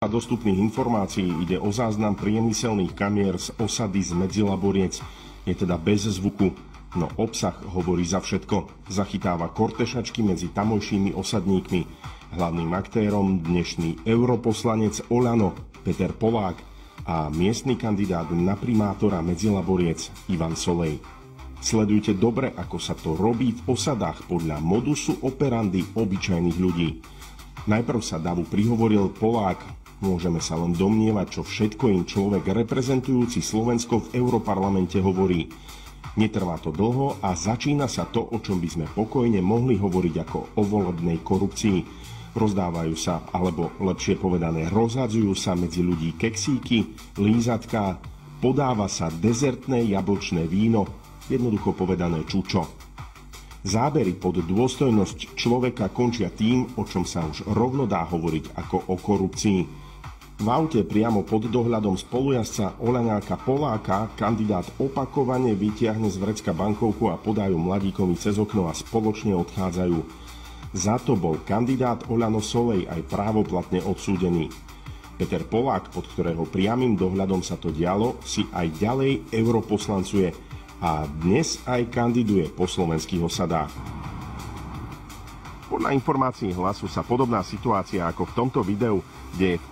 Dostupných informácií ide o záznam priemyselných kamier z osady z Medzilaboriec. Je teda bez zvuku, no obsah hovorí za všetko. Zachytáva kortešačky medzi tamojšími osadníkmi. Hlavným aktérom dnešný europoslanec Oľano Peter Polák a miestny kandidát na primátora Medzilaboriec Ivan Solej. Sledujte dobre, ako sa to robí v osadách podľa modusu operandi obyčajných ľudí. Najprv sa davu prihovoril Polák. Môžeme sa len domnievať, čo všetko im človek reprezentujúci Slovensko v Europarlamente hovorí. Netrvá to dlho a začína sa to, o čom by sme pokojne mohli hovoriť ako o volebnej korupcii. Rozdávajú sa, alebo lepšie povedané, rozhadzujú sa medzi ľudí keksíky, lízatká, podáva sa dezertné jablčné víno, jednoducho povedané čučo. Zábery pod dôstojnosť človeka končia tým, o čom sa už rovno dá hovoriť ako o korupcii. V aute priamo pod dohľadom spolujazca Oľaňáka Poláka kandidát opakovane vytiahne z vrecka bankovku a podajú mladíkovi cez okno a spoločne odchádzajú. Za to bol kandidát Oľano Solej aj právoplatne odsúdený. Peter Polák, pod ktorého priamym dohľadom sa to dialo, si aj ďalej europoslancuje a dnes aj kandiduje po slovenských osadách. Podľa informácií Hlasu sa podobná situácia ako v tomto videu deje v